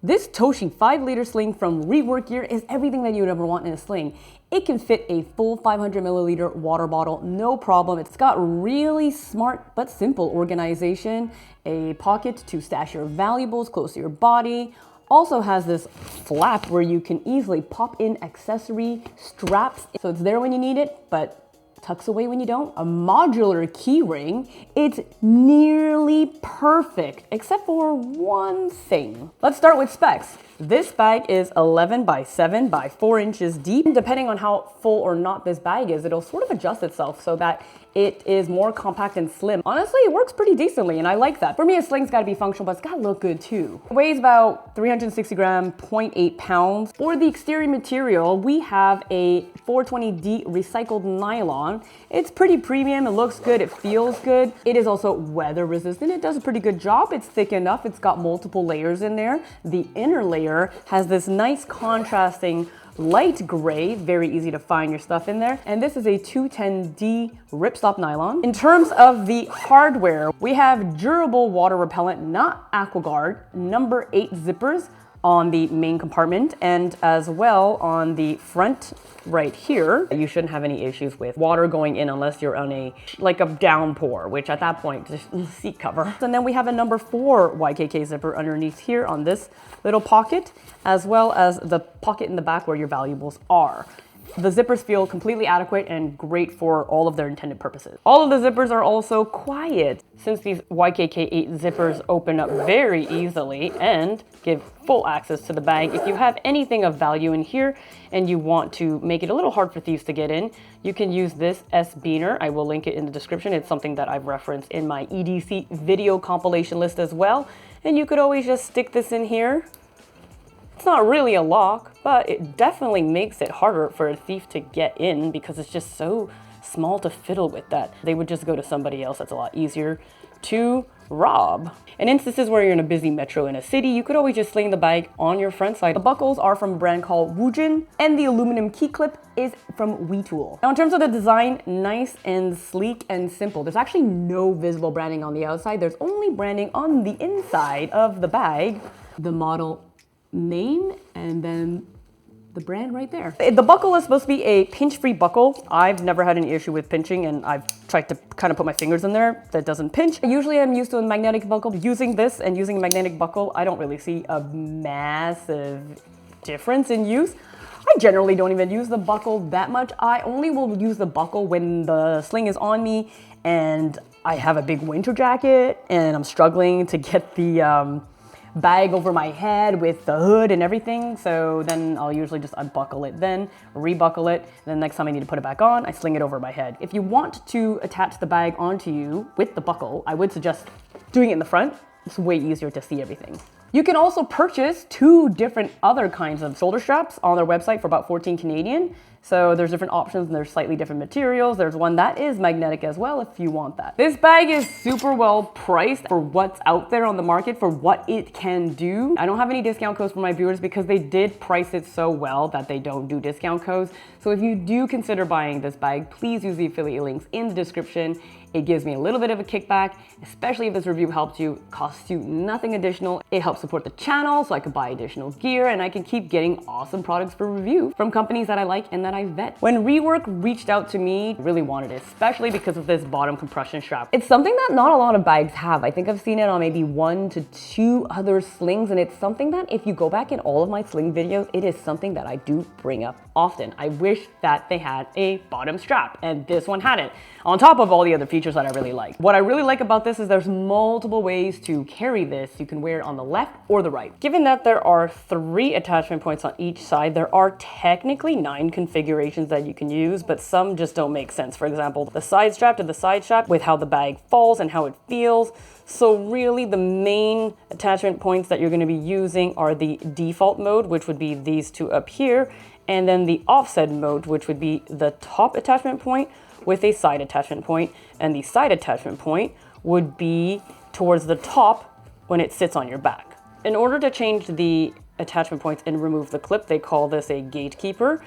This Toshi 5-liter sling from Rework Gear is everything that you would ever want in a sling. It can fit a full 500 milliliter water bottle, no problem. It's got really smart but simple organization, a pocket to stash your valuables close to your body. Also has this flap where you can easily pop in accessory straps. So it's there when you need it, but tucks away when you don't. A modular key ring. It's nearly perfect, except for one thing. Let's start with specs. This bag is 11 by 7 by 4 inches deep. Depending on how full or not this bag is, it'll sort of adjust itself so that it is more compact and slim. Honestly, it works pretty decently and I like that. For me, a sling's gotta be functional, but it's gotta look good too. It weighs about 360 grams, 0.8 pounds. For the exterior material, we have a 420D recycled nylon. It's pretty premium, it looks good, it feels good. It is also weather resistant. It does a pretty good job. It's thick enough. It's got multiple layers in there. The inner layer has this nice contrasting light gray, very easy to find your stuff in there. And this is a 210D ripstop nylon. In terms of the hardware, we have durable water repellent, not AquaGuard, number 8 zippers on the main compartment, and as well on the front right here. You shouldn't have any issues with water going in unless you're on a downpour, which at that point, just seat cover. And then we have a number 4 YKK zipper underneath here on this little pocket, as well as the pocket in the back where your valuables are. The zippers feel completely adequate and great for all of their intended purposes. All of the zippers are also quiet, since these YKK8 zippers open up very easily and give full access to the bag. If you have anything of value in here and you want to make it a little hard for thieves to get in, you can use this S-biner. I will link it in the description. It's something that I've referenced in my EDC video compilation list as well. And you could always just stick this in here. It's not really a lock, but it definitely makes it harder for a thief to get in because it's just so small to fiddle with that. They would just go to somebody else that's a lot easier to rob. In instances where you're in a busy metro in a city, you could always just sling the bag on your front side. The buckles are from a brand called Woojin, and the aluminum key clip is from WeTool. Now in terms of the design, nice and sleek and simple. There's actually no visible branding on the outside. There's only branding on the inside of the bag. The model name and then the brand right there. The buckle is supposed to be a pinch-free buckle. I've never had any issue with pinching and I've tried to kind of put my fingers in there that doesn't pinch. Usually I'm used to a magnetic buckle. Using this and using a magnetic buckle, I don't really see a massive difference in use. I generally don't even use the buckle that much. I only will use the buckle when the sling is on me and I have a big winter jacket and I'm struggling to get the bag over my head with the hood and everything. So then I'll usually just unbuckle it then, rebuckle it, and then next time I need to put it back on, I sling it over my head. If you want to attach the bag onto you with the buckle, I would suggest doing it in the front. It's way easier to see everything. You can also purchase 2 different other kinds of shoulder straps on their website for about 14 Canadian. So there's different options and there's slightly different materials. There's one that is magnetic as well if you want that. This bag is super well priced for what's out there on the market, for what it can do. I don't have any discount codes for my viewers because they did price it so well that they don't do discount codes. So if you do consider buying this bag, please use the affiliate links in the description. It gives me a little bit of a kickback, especially if this review helped you. It costs you nothing additional. It helps support the channel so I can buy additional gear and I can keep getting awesome products for review from companies that I like and that I vet. When Rework reached out to me, I really wanted it, especially because of this bottom compression strap. It's something that not a lot of bags have. I think I've seen it on maybe 1 to 2 other slings, and it's something that if you go back in all of my sling videos, it is something that I do bring up often. I wish that they had a bottom strap, and this one had it, on top of all the other features that I really like. What I really like about this is there's multiple ways to carry this. You can wear it on the left or the right. Given that there are 3 attachment points on each side, there are technically 9 configurations that you can use, but some just don't make sense. For example, the side strap to the side strap with how the bag falls and how it feels. So really the main attachment points that you're going to be using are the default mode, which would be these 2 up here, and then the offset mode, which would be the top attachment point with a side attachment point, and the side attachment point would be towards the top when it sits on your back. In order to change the attachment points and remove the clip, they call this a gatekeeper.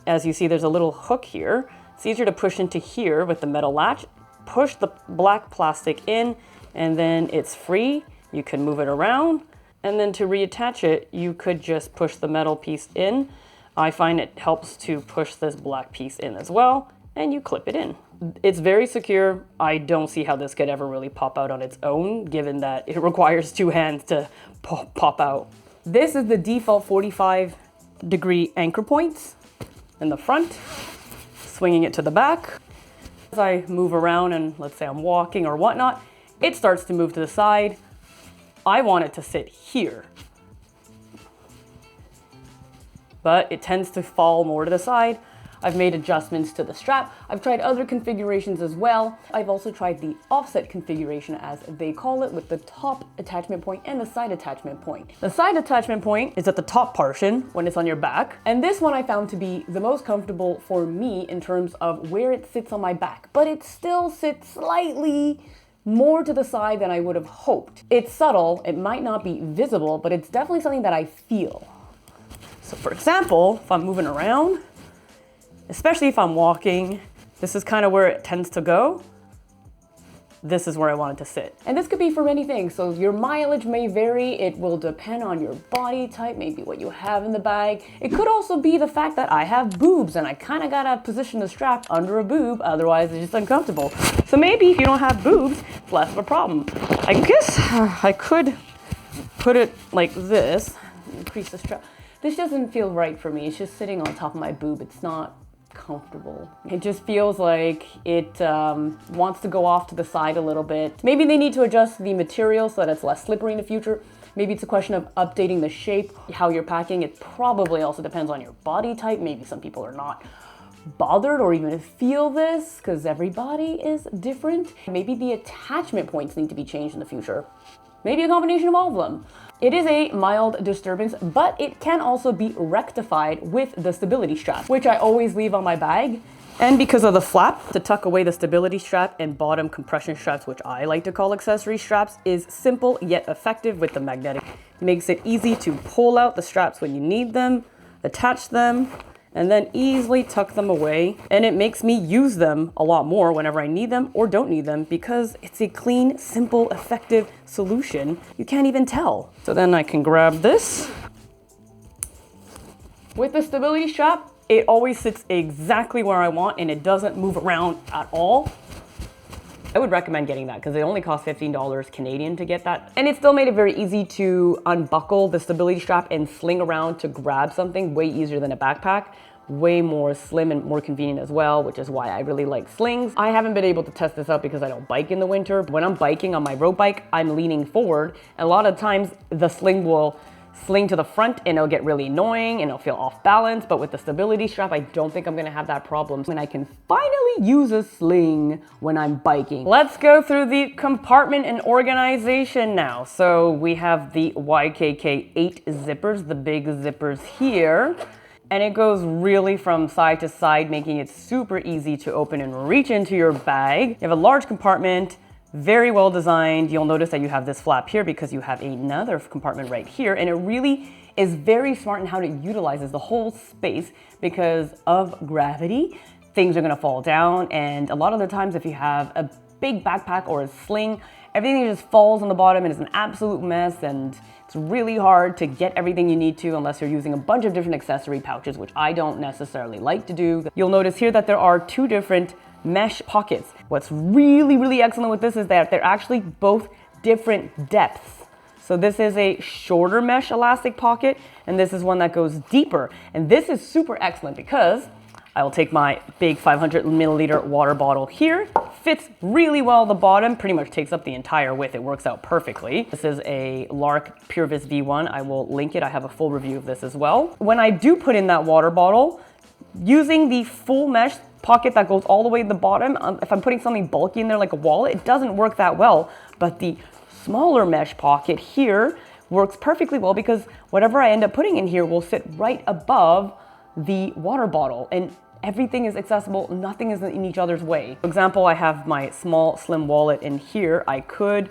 As you see, there's a little hook here. It's easier to push into here with the metal latch. Push the black plastic in, and then it's free. You can move it around, And then to reattach it, you could just push the metal piece in. I find it helps to push this black piece in as well, and you clip it in. It's very secure. I don't see how this could ever really pop out on its own, given that it requires two hands to pop out. This is the default 45-degree anchor points in the front, swinging it to the back. As I move around and let's say I'm walking or whatnot, it starts to move to the side. I want it to sit here, but it tends to fall more to the side. I've made adjustments to the strap. I've tried other configurations as well. I've also tried the offset configuration, as they call it, with the top attachment point and the side attachment point. The side attachment point is at the top portion when it's on your back. And this one I found to be the most comfortable for me in terms of where it sits on my back, but it still sits slightly more to the side than I would have hoped. It's subtle, it might not be visible, but it's definitely something that I feel. So for example, if I'm moving around, especially if I'm walking, this is kind of where it tends to go. This is where I want it to sit. And this could be for many things. So your mileage may vary. It will depend on your body type, maybe what you have in the bag. It could also be the fact that I have boobs and I kind of gotta position the strap under a boob, otherwise it's just uncomfortable. So maybe if you don't have boobs, it's less of a problem. I guess I could put it like this, increase the strap. This doesn't feel right for me. It's just sitting on top of my boob. It's not comfortable. It just feels like it wants to go off to the side a little bit. Maybe they need to adjust the material so that it's less slippery in the future. Maybe it's a question of updating the shape, how you're packing. It probably also depends on your body type. Maybe some people are not bothered or even feel this because everybody is different. Maybe the attachment points need to be changed in the future. Maybe a combination of all of them. It is a mild disturbance, but it can also be rectified with the stability strap, which I always leave on my bag. And because of the flap, to tuck away the stability strap and bottom compression straps, which I like to call accessory straps, is simple yet effective with the magnetic. It makes it easy to pull out the straps when you need them, attach them, and then easily tuck them away. And it makes me use them a lot more whenever I need them or don't need them because it's a clean, simple, effective solution. You can't even tell. So then I can grab this. With the stability strap, it always sits exactly where I want and it doesn't move around at all. I would recommend getting that because it only costs $15 Canadian to get that. And it still made it very easy to unbuckle the stability strap and sling around to grab something, way easier than a backpack. Way more slim and more convenient as well, which is why I really like slings. I haven't been able to test this out because I don't bike in the winter. When I'm biking on my road bike, I'm leaning forward. And a lot of times the sling will sling to the front and it'll get really annoying and it'll feel off balance. But with the stability strap, I don't think I'm gonna have that problem when I can finally use a sling when I'm biking. Let's go through the compartment and organization now. So we have the YKK 8 zippers, the big zippers here. And it goes really from side to side, making it super easy to open and reach into your bag. You have a large compartment, very well designed. You'll notice that you have this flap here because you have another compartment right here. And it really is very smart in how it utilizes the whole space because of gravity. Things are gonna fall down. And a lot of the times if you have a big backpack or a sling, everything just falls on the bottom and it's an absolute mess. And it's really hard to get everything you need to unless you're using a bunch of different accessory pouches, which I don't necessarily like to do. You'll notice here that there are two different mesh pockets. What's really, really excellent with this is that they're actually both different depths. So this is a shorter mesh elastic pocket, and this is one that goes deeper. And this is super excellent because I will take my big 500 milliliter water bottle here. Fits really well at the bottom, pretty much takes up the entire width. It works out perfectly. This is a Lark PureVis V1. I will link it. I have a full review of this as well. When I do put in that water bottle, using the full mesh pocket that goes all the way to the bottom, if I'm putting something bulky in there like a wallet, it doesn't work that well. But the smaller mesh pocket here works perfectly well because whatever I end up putting in here will sit right above the water bottle. And everything is accessible, nothing is in each other's way. For example, I have my small slim wallet in here. I could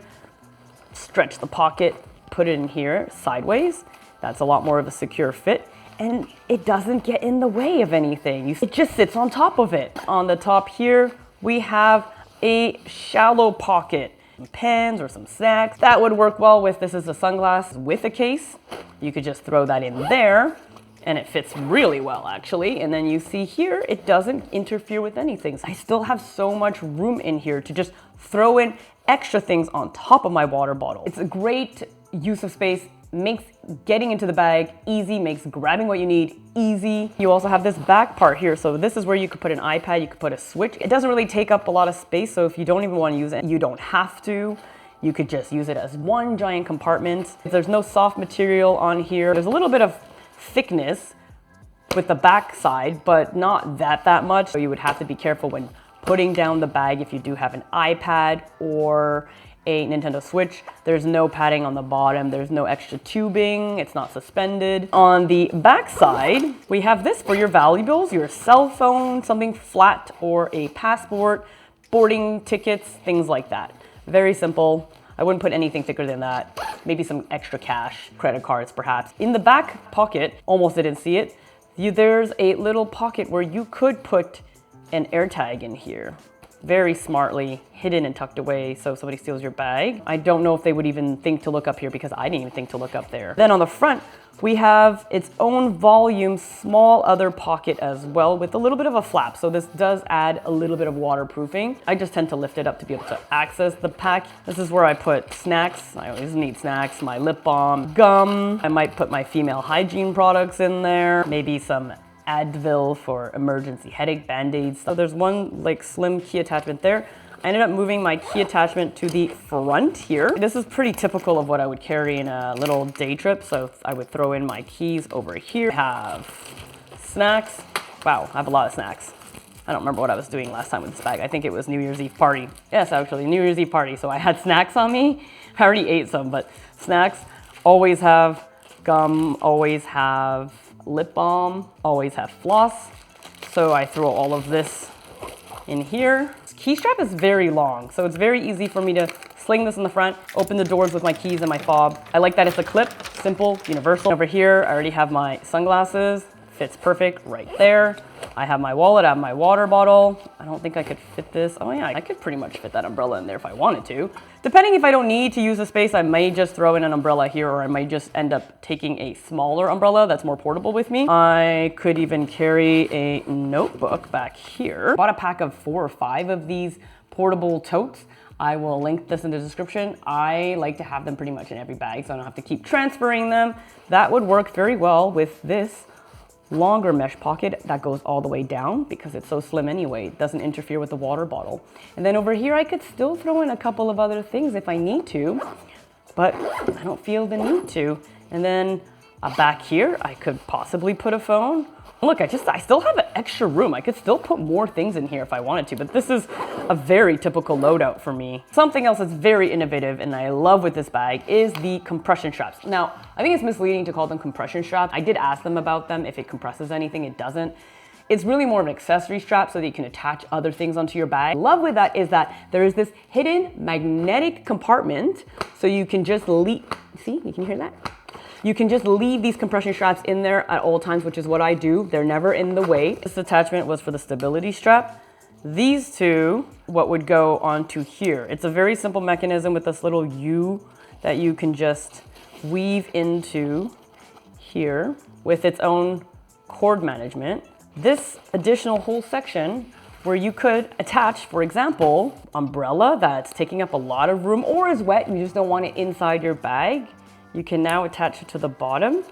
stretch the pocket, put it in here sideways. That's a lot more of a secure fit. And it doesn't get in the way of anything. It just sits on top of it. On the top here, we have a shallow pocket. some pens or some snacks. That would work well with, this is a sunglass with a case. You could just throw that in there and it fits really well actually. And then you see here, it doesn't interfere with anything. So I still have so much room in here to just throw in extra things on top of my water bottle. It's a great use of space, makes getting into the bag easy, makes grabbing what you need easy. You also have this back part here. So this is where you could put an iPad, you could put a Switch. It doesn't really take up a lot of space. So if you don't even want to use it, you don't have to. You could just use it as one giant compartment. There's no soft material on here. There's a little bit of thickness with the back side, but not that much. So you would have to be careful when putting down the bag if you do have an iPad or a Nintendo Switch. There's no padding on the bottom. There's no extra tubing. It's not suspended. On the back side, we have this for your valuables, your cell phone, something flat, or a passport, boarding tickets, things like that. Very simple. I wouldn't put anything thicker than that. Maybe some extra cash, credit cards perhaps. In the back pocket, almost didn't see it, there's a little pocket where you could put an AirTag in here. Very smartly hidden and tucked away so if somebody steals your bag. I don't know if they would even think to look up here because I didn't even think to look up there. Then on the front, we have its own volume, small other pocket as well with a little bit of a flap. So this does add a little bit of waterproofing. I just tend to lift it up to be able to access the pack. This is where I put snacks. I always need snacks, my lip balm, gum. I might put my female hygiene products in there, maybe some Advil for emergency headache, Band-Aids. So there's one like slim key attachment there. I ended up moving my key attachment to the front here. This is pretty typical of what I would carry in a little day trip. So I would throw in my keys over here. I have snacks. Wow, I have a lot of snacks. I don't remember what I was doing last time with this bag. I think it was New Year's Eve party. Yes, actually, New Year's Eve party. So I had snacks on me. I already ate some, but snacks. Always have gum, always have lip balm, always have floss. So I throw all of this in here. This key strap is very long, so it's very easy for me to sling this in the front, open the doors with my keys and my fob. I like that it's a clip, simple, universal. Over here, I already have my sunglasses. Fits perfect right there. I have my wallet, I have my water bottle. I don't think I could fit this. Oh yeah, I could pretty much fit that umbrella in there if I wanted to. Depending if I don't need to use the space, I may just throw in an umbrella here, or I might just end up taking a smaller umbrella that's more portable with me. I could even carry a notebook back here. Bought a pack of 4 or 5 of these portable totes. I will link this in the description. I like to have them pretty much in every bag so I don't have to keep transferring them. That would work very well with this longer mesh pocket that goes all the way down because it's so slim anyway. It doesn't interfere with the water bottle. And then over here, I could still throw in a couple of other things if I need to, but I don't feel the need to. And then back here, I could possibly put a phone. Look, I still have extra room. I could still put more things in here if I wanted to, but this is a very typical loadout for me. Something else that's very innovative and I love with this bag is the compression straps. Now, I think it's misleading to call them compression straps. I did ask them about them. If it compresses anything, it doesn't. It's really more of an accessory strap so that you can attach other things onto your bag. Love with that is that there is this hidden magnetic compartment so you can just see, you can hear that? You can just leave these compression straps in there at all times, which is what I do. They're never in the way. This attachment was for the stability strap. These two, what would go onto here. It's a very simple mechanism with this little U that you can just weave into here with its own cord management. This additional whole section where you could attach, for example, umbrella that's taking up a lot of room or is wet and you just don't want it inside your bag. You can now attach it to the bottom.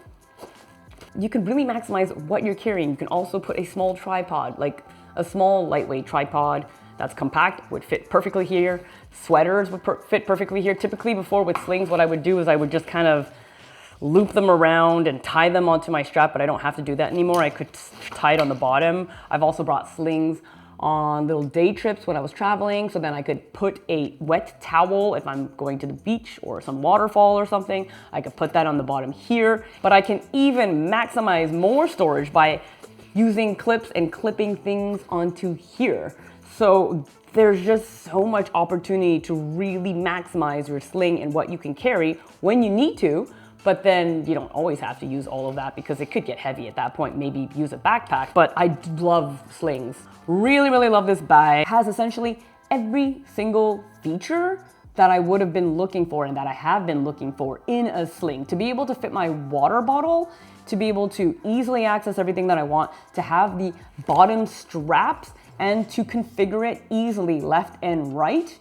You can really maximize what you're carrying. You can also put a small tripod, like a small lightweight tripod that's compact, would fit perfectly here. Sweaters would fit perfectly here. Typically before with slings, what I would do is I would just kind of loop them around and tie them onto my strap, but I don't have to do that anymore. I could tie it on the bottom. I've also brought slings on little day trips when I was traveling, so then I could put a wet towel if I'm going to the beach or some waterfall or something. I could put that on the bottom here, but I can even maximize more storage by using clips and clipping things onto here. So there's just so much opportunity to really maximize your sling and what you can carry when you need to. But then you don't always have to use all of that because it could get heavy at that point. Maybe use a backpack, but I love slings. Really, really love this bag. It has essentially every single feature that I would have been looking for and that I have been looking for in a sling. To be able to fit my water bottle, to be able to easily access everything that I want, to have the bottom straps, and to configure it easily left and right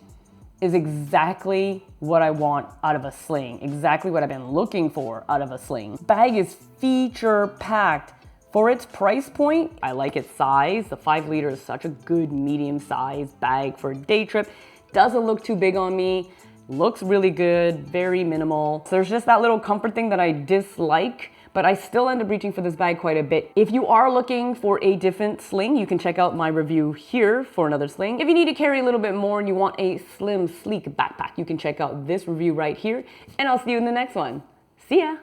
is exactly what I want out of a sling, exactly what I've been looking for out of a sling. Bag is feature packed. For its price point, I like its size. The 5 liter is such a good medium sized bag for a day trip. Doesn't look too big on me, looks really good, very minimal. So there's just that little comfort thing that I dislike, but I still end up reaching for this bag quite a bit. If you are looking for a different sling, you can check out my review here for another sling. If you need to carry a little bit more and you want a slim, sleek backpack, you can check out this review right here, and I'll see you in the next one. See ya.